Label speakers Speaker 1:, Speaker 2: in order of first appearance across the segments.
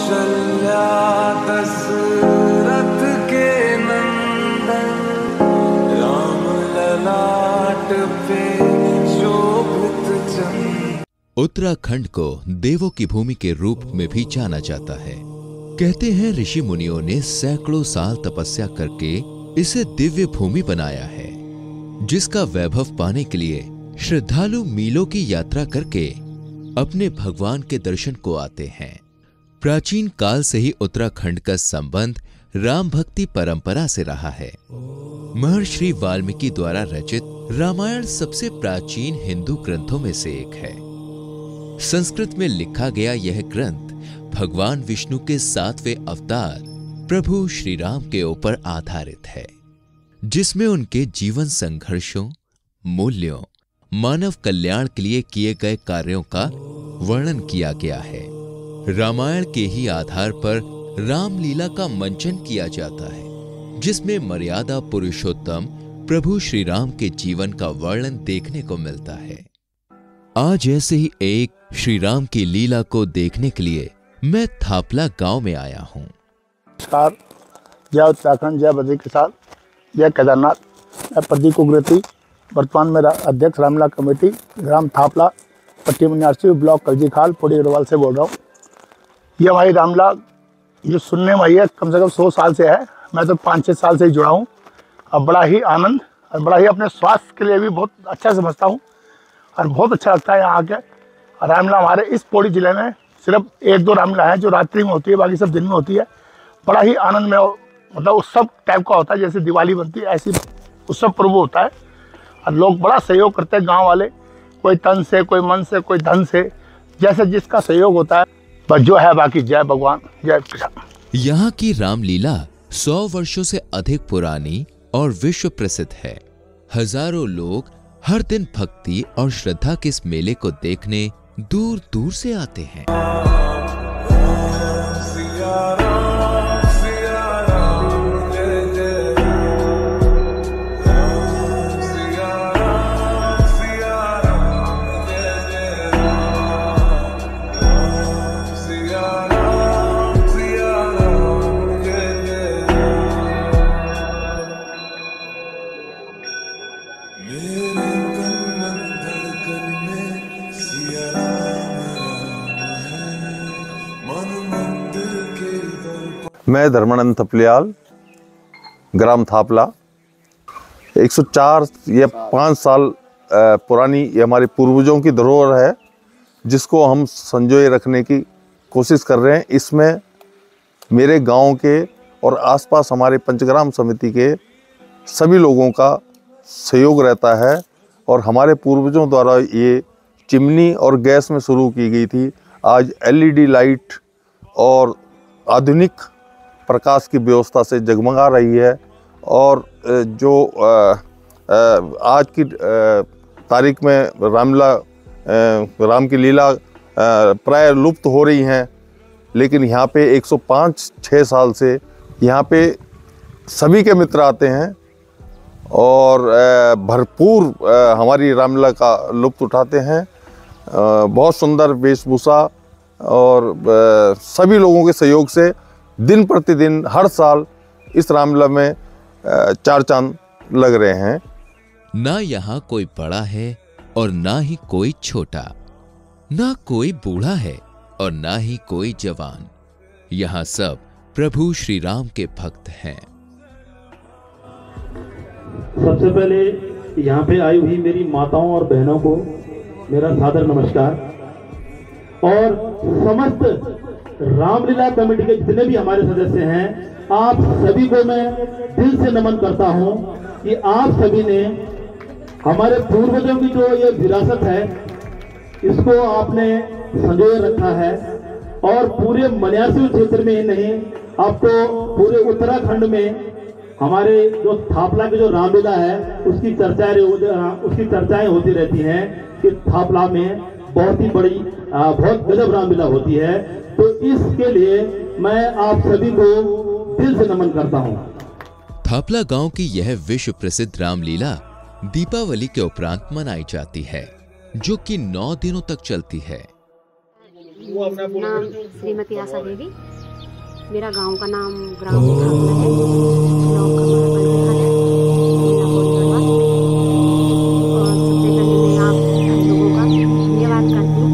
Speaker 1: कौशल्या दशरथ के नंदन, राम ललाट पे शोभित चंदन।
Speaker 2: उत्तराखंड को देवों की भूमि के रूप में भी जाना जाता है। कहते हैं ऋषि मुनियों ने सैकड़ों साल तपस्या करके इसे दिव्य भूमि बनाया है, जिसका वैभव पाने के लिए श्रद्धालु मीलों की यात्रा करके अपने भगवान के दर्शन को आते हैं। प्राचीन काल से ही उत्तराखंड का संबंध राम भक्ति परंपरा से रहा है। महर्षि वाल्मीकि द्वारा रचित रामायण सबसे प्राचीन हिंदू ग्रंथों में से एक है। संस्कृत में लिखा गया यह ग्रंथ भगवान विष्णु के 7वें अवतार प्रभु श्री राम के ऊपर आधारित है, जिसमें उनके जीवन संघर्षों, मूल्यों, मानव कल्याण के लिए किए गए कार्यों का वर्णन किया गया है। रामायण के ही आधार पर रामलीला का मंचन किया जाता है, जिसमें मर्यादा पुरुषोत्तम प्रभु श्री राम के जीवन का वर्णन देखने को मिलता है। आज ऐसे ही एक श्री राम की लीला को देखने के लिए मैं थापला गांव में आया हूं।
Speaker 3: नमस्कार, जय उत्तराखंड, जय बद्री प्रसाद, जय केदारनाथ। मैं प्रदीप उग्रती, वर्तमान में अध्यक्ष रामलीला कमेटी ग्राम थापला, पट्टी मनियारसी, ब्लॉक कलजीखाल, पौड़ी गढ़वाल से बोल रहा हूँ। ये हमारी रामलीला जो सुनने में आई है कम से कम 100 साल से है। मैं तो 5-6 साल से ही जुड़ा हूँ। अब बड़ा ही आनंद और बड़ा ही अपने स्वास्थ्य के लिए भी बहुत अच्छा समझता हूँ और बहुत अच्छा लगता है यहाँ आके। रामलीला हमारे इस पौड़ी जिले में सिर्फ 1-2 रामलीला है जो रात्रि में होती है, बाकी सब दिन में होती है। बड़ा ही आनंद में मतलब उत्सव टाइप का होता है, जैसे दिवाली बनती है ऐसी उत्सव पर्व होता है। और लोग बड़ा सहयोग करते हैं, गांव वाले, कोई तन से, कोई मन से, कोई धन से, जैसे जिसका सहयोग होता है। बस जो है बाकी जय भगवान, जय कृष्ण।
Speaker 2: यहाँ की रामलीला 100 वर्षों से अधिक पुरानी और विश्व प्रसिद्ध है। हजारों लोग हर दिन भक्ति और श्रद्धा के इस मेले को देखने दूर दूर से आते हैं।
Speaker 4: मैं धर्मानंद थपलियाल, ग्राम थापला। 104 या 5 साल पुरानी ये हमारे पूर्वजों की धरोहर है, जिसको हम संजोए रखने की कोशिश कर रहे हैं। इसमें मेरे गांव के और आसपास हमारे पंचग्राम समिति के सभी लोगों का सहयोग रहता है। और हमारे पूर्वजों द्वारा ये चिमनी और गैस में शुरू की गई थी। आज LED लाइट और आधुनिक प्रकाश की व्यवस्था से जगमगा रही है। और जो आज की तारीख में राम की लीला प्राय लुप्त हो रही हैं, लेकिन यहाँ पे 105-6 साल से यहाँ पे सभी के मित्र आते हैं और भरपूर हमारी रामलीला का लुत्फ उठाते हैं। बहुत सुंदर वेशभूषा और सभी लोगों के सहयोग से दिन प्रतिदिन हर साल इस रामलीला में 4 चांद लग रहे हैं।
Speaker 2: ना यहाँ कोई बड़ा है और ना ही कोई छोटा, ना कोई बूढ़ा है और ना ही कोई जवान। यहाँ सब प्रभु श्री राम के भक्त हैं।
Speaker 5: सबसे पहले यहाँ पे आई हुई मेरी माताओं और बहनों को मेरा सादर नमस्कार, और समस्त रामलीला कमेटी के जितने भी हमारे सदस्य हैं, आप सभी को मैं दिल से नमन करता हूँ कि आप सभी ने हमारे पूर्वजों की जो ये विरासत है इसको आपने संजोए रखा है। और पूरे मनियारसी क्षेत्र में ही नहीं, अब तो पूरे उत्तराखंड में हमारे जो थापला की जो रामलीला है उसकी चर्चाएं होती रहती हैं कि थापला में बहुत ही बड़ी बहुत गजब रामलीला होती है। तो इसके लिए मैं आप सभी को दिल से नमन करता हूँ।
Speaker 2: थापला गांव की यह विश्व प्रसिद्ध रामलीला दीपावली के उपरांत मनाई जाती है, जो कि 9 दिनों तक चलती है।
Speaker 6: नाम श्रीमती आशा देवी, मेरा गांव का नाम ग्राम थापला है, ब्लॉक कमरबल है, जिला पौड़ी गढ़वाल। और सबसे पहले मैं आप हम लोगों का धन्यवाद करती हूँ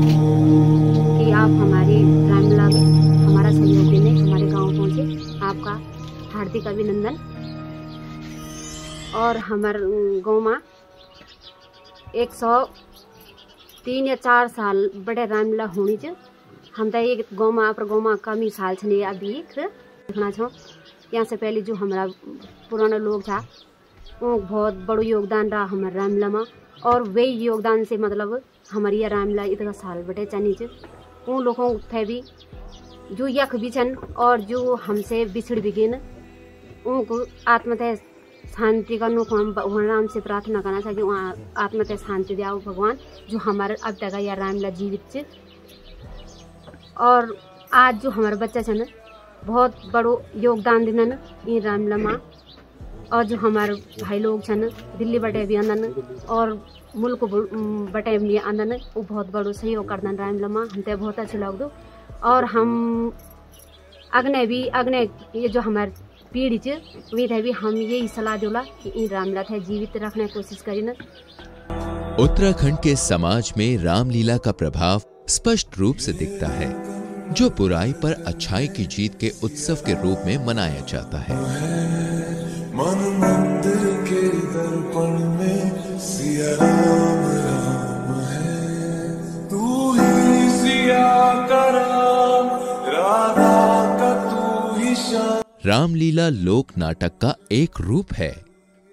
Speaker 6: कि आप हमारी रामलीला में हमारा सहयोग देने हमारे गांव पहुँचे। आपका हार्दिक अभिनंदन। और हमारे गाँव में 103 या 4 साल बड़े रामलीला होनी चाहिए। हम तो ये गाँव में कम ही साल छे अभी देखना छो। यहाँ से पहले जो हमारा पुराना लोग था वो बहुत बड़ो योगदान रहा हमारे रामलीला में। और वही योगदान से मतलब हमारी यह रामलीला इतना साल बटे चनी च उन लोगों थे भी जो यख भी छन और जो हमसे बिछड़ भी गए न, उनको आत्मतः शांति का नुक हम भगवान राम से प्रार्थना करना चाहिए कि वहाँ आत्मतः शांति दिया भगवान, जो हमारे अब तक यह रामलीला जीवित च। और आज जो हमारे बच्चा छन बहुत बड़ो योगदान दिनन इन रामलीला में। और जो हमारे भाई लोग छन दिल्ली बटे भी आंदन और मुल्क बटे भी आंदन, वो बहुत बड़ो सहयोग करदन रामलीला में। हमते बहुत अच्छा लगदो। और हम अगने ये जो हमारे पीढ़ी च वी थे भी हम यही सलाह दोला कि इन रामलीला थे जीवित रखने की कोशिश करें।
Speaker 2: उत्तराखंड के समाज में रामलीला का प्रभाव स्पष्ट रूप से दिखता है, जो बुराई पर अच्छाई की जीत के उत्सव के रूप में मनाया जाता है।
Speaker 1: मन मंदिर के दर्पण में सिया राम राम है, तू ही सिया का राम, राधा का तू ही श्याम।
Speaker 2: रामलीला लोक नाटक का एक रूप है।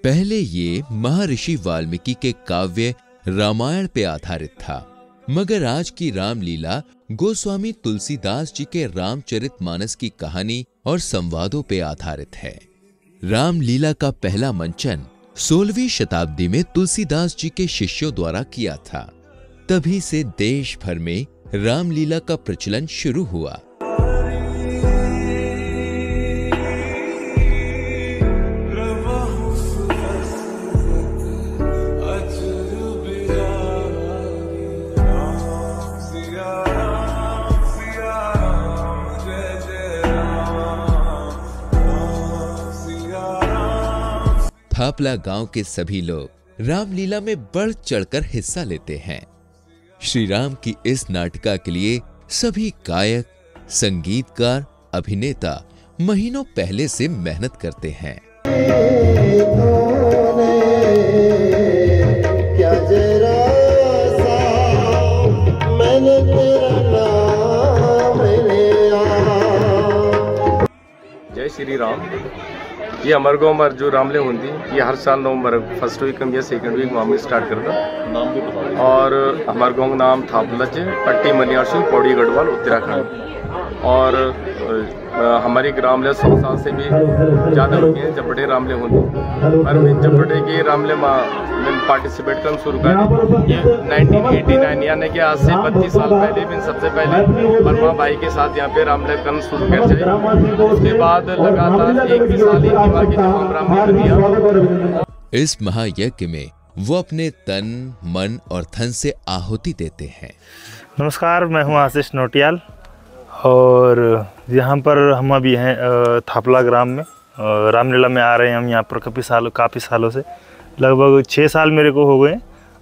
Speaker 2: पहले ये महर्षि वाल्मीकि के काव्य रामायण पे आधारित था, मगर आज की रामलीला गोस्वामी तुलसीदास जी के रामचरितमानस की कहानी और संवादों पे आधारित है। रामलीला का पहला मंचन 16वीं शताब्दी में तुलसीदास जी के शिष्यों द्वारा किया था। तभी से देश भर में रामलीला का प्रचलन शुरू हुआ। थापला गांव के सभी लोग रामलीला में बढ़ चढ़कर हिस्सा लेते हैं। श्री राम की इस नाटिका के लिए सभी गायक, संगीतकार, अभिनेता महीनों पहले से मेहनत करते हैं।
Speaker 7: जय श्री राम। ये हमारे गाँव में जो रामलीला होती ये हर साल नवंबर फर्स्ट वीक में या सेकंड वीक में स्टार्ट करता। नाम भी बताओ। और हमारे गाँव का नाम थापला पट्टी मनियारसिंह पौड़ी गढ़वाल उत्तराखंड। और हमारी रामलीला 100 साल से भी ज़्यादा हो गई है। जब बड़े रामलीला होती और मैं जब बड़े की रामलीला में पार्टिसिपेट करना शुरू कर ये 1989 यानी कि आज से 32 साल पहले मैं सबसे पहले वर्मा भाई के साथ यहाँ पे रामलीला करना शुरू कर जाए। उसके बाद लगातार एक भी साल जब हम रामलीला।
Speaker 2: इस महायज्ञ में वो अपने तन, मन और धन से आहुति देते हैं।
Speaker 8: नमस्कार, मैं हूँ आशीष नोटियाल और यहाँ पर हम अभी हैं थापला ग्राम में। रामलीला में आ रहे हैं हम यहाँ पर काफ़ी सालों से। लगभग 6 साल मेरे को हो गए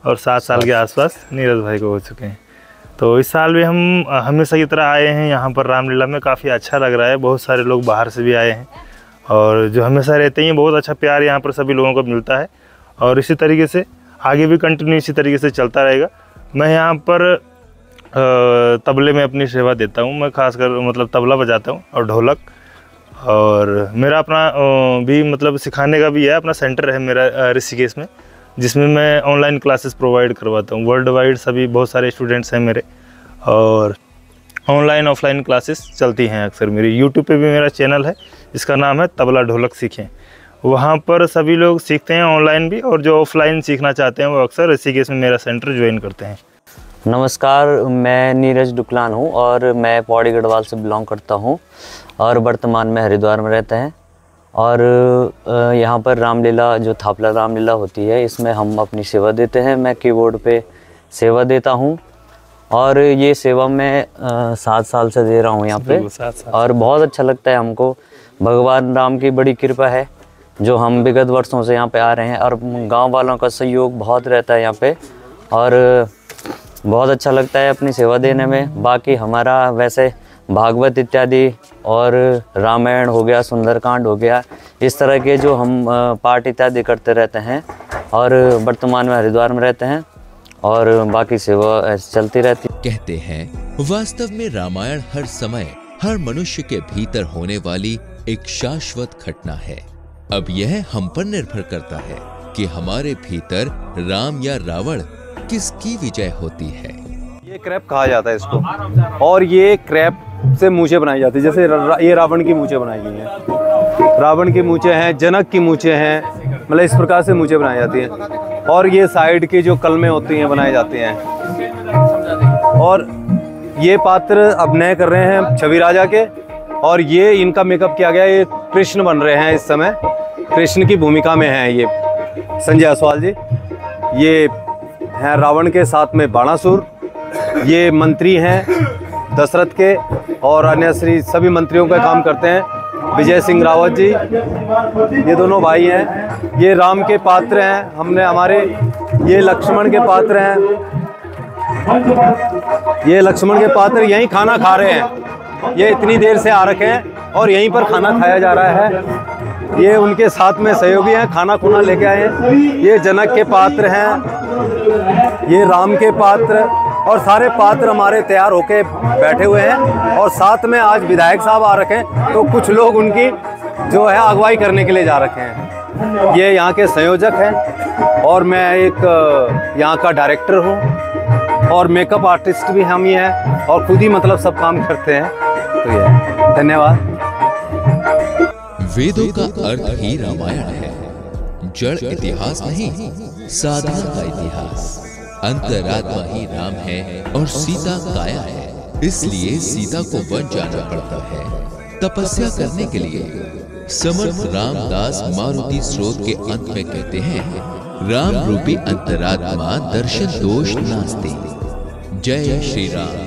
Speaker 8: और 7 साल के आसपास नीरज भाई को हो चुके हैं। तो इस साल भी हम हमेशा की तरह आए हैं यहाँ पर रामलीला में। काफ़ी अच्छा लग रहा है। बहुत सारे लोग बाहर से भी आए हैं और जो हमेशा रहते हैं बहुत अच्छा प्यार यहाँ पर सभी लोगों को मिलता है। और इसी तरीके से आगे भी कंटिन्यू इसी तरीके से चलता रहेगा। मैं यहाँ पर तबले में अपनी सेवा देता हूँ। मैं खासकर मतलब तबला बजाता हूँ और ढोलक। और मेरा अपना भी मतलब सिखाने का भी है, अपना सेंटर है मेरा ऋषिकेश में, जिसमें मैं ऑनलाइन क्लासेस प्रोवाइड करवाता हूँ। वर्ल्ड वाइड सभी बहुत सारे स्टूडेंट्स हैं मेरे और ऑनलाइन ऑफलाइन क्लासेस चलती हैं अक्सर मेरी। यूट्यूब पे भी मेरा चैनल है, इसका नाम है तबला ढोलक सीखें। वहाँ पर सभी लोग सीखते हैं ऑनलाइन भी, और जो ऑफलाइन सीखना चाहते हैं वो अक्सर ऋषिकेश में मेरा सेंटर ज्वाइन करते हैं।
Speaker 9: नमस्कार, मैं नीरज डुकलान हूँ और मैं पौड़ी गढ़वाल से बिलोंग करता हूँ और वर्तमान में हरिद्वार में रहते हैं। और यहाँ पर रामलीला जो थापला रामलीला होती है इसमें हम अपनी सेवा देते हैं। मैं कीबोर्ड पे सेवा देता हूँ और ये सेवा मैं 7 साल से दे रहा हूँ यहाँ पे।
Speaker 8: 7 साल।
Speaker 9: और बहुत अच्छा लगता है हमको। भगवान राम की बड़ी कृपा है जो हम विगत वर्षों से यहाँ पे आ रहे हैं, और गांव वालों का सहयोग बहुत रहता है यहाँ पे, और बहुत अच्छा लगता है अपनी सेवा देने में। बाकी हमारा वैसे भागवत इत्यादि और रामायण हो गया, सुंदरकांड हो गया, इस तरह के जो हम पाठ इत्यादि करते रहते हैं, और वर्तमान में हरिद्वार में रहते हैं, और बाकी सेवा ऐसे चलती रहती।
Speaker 2: कहते हैं वास्तव में रामायण हर समय हर मनुष्य के भीतर होने वाली एक शाश्वत घटना है। अब यह हम पर निर्भर करता है कि हमारे भीतर राम या रावण किसकी विजय होती है।
Speaker 10: ये क्रैप कहा जाता है इसको, और ये क्रैप से मूछें बनाई जाती है। जैसे ये रावण की मूछें बनाई गई हैं, रावण की मूछें हैं, जनक की मूछें हैं, मतलब इस प्रकार से मूछें बनाई जाती हैं। और ये साइड की जो कलमें होती हैं बनाए जाते हैं। और ये पात्र अभिनय कर रहे हैं छवि राजा के, और ये इनका मेकअप किया गया। ये कृष्ण बन रहे हैं इस समय, कृष्ण की भूमिका में हैं ये संजय असवाल जी। ये हैं रावण के साथ में बाणासुर। ये मंत्री हैं दशरथ के, और अन्य सभी मंत्रियों का काम करते हैं विजय सिंह रावत जी। ये दोनों भाई हैं। ये राम के पात्र हैं। हमने हमारे ये लक्ष्मण के पात्र हैं। ये लक्ष्मण के पात्र यहीं खाना खा रहे हैं। ये इतनी देर से आ रखे हैं और यहीं पर खाना खाया जा रहा है। ये उनके साथ में सहयोगी हैं, खाना खुना लेके आए हैं। ये जनक के पात्र हैं, ये राम के पात्र, और सारे पात्र हमारे तैयार होके बैठे हुए हैं। और साथ में आज विधायक साहब आ रखे हैं, तो कुछ लोग उनकी जो है अगुवाई करने के लिए जा रखे हैं। ये यहाँ के संयोजक हैं, और मैं एक यहाँ का डायरेक्टर हूँ, और मेकअप आर्टिस्ट भी हम ही हैं, और खुद ही मतलब सब काम करते हैं। तो ये धन्यवाद।
Speaker 2: वेदों का अर्थ ही रामायण है। जड़ इतिहास नहीं, साधना का इतिहास। अंतरात्मा ही राम है और सीता काया है। इसलिए सीता को वन जाना पड़ता है तपस्या करने के लिए। समर्थ रामदास मारुति स्रोत के अंत में कहते हैं, राम रूपी अंतरात्मा दर्शन दोष नास्ते। जय श्री राम।